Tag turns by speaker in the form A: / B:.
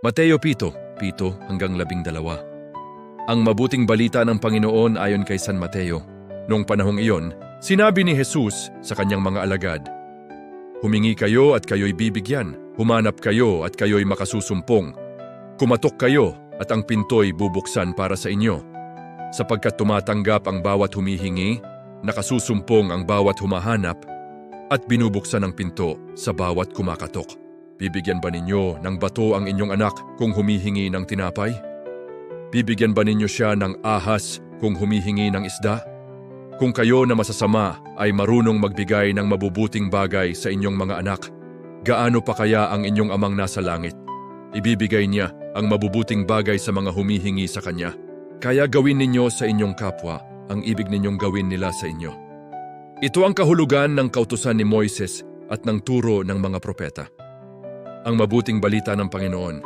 A: Mateo 7:7-12. Ang mabuting balita ng Panginoon ayon kay San Mateo. Noong panahong iyon, sinabi ni Jesus sa kanyang mga alagad, "Humingi kayo at kayo'y bibigyan, humanap kayo at kayo'y makasusumpong, kumatok kayo at ang pinto'y bubuksan para sa inyo. Sapagkat tumatanggap ang bawat humihingi, nakasusumpong ang bawat humahanap, at binubuksan ang pinto sa bawat kumakatok. Bibigyan ba ninyo ng bato ang inyong anak kung humihingi ng tinapay? Bibigyan ba ninyo siya ng ahas kung humihingi ng isda? Kung kayo na masasama ay marunong magbigay ng mabubuting bagay sa inyong mga anak, gaano pa kaya ang inyong amang nasa langit? Ibibigay niya ang mabubuting bagay sa mga humihingi sa kanya. Kaya gawin ninyo sa inyong kapwa ang ibig ninyong gawin nila sa inyo. Ito ang kahulugan ng kautusan ni Moises at ng turo ng mga propeta. Ang mabuting balita ng Panginoon.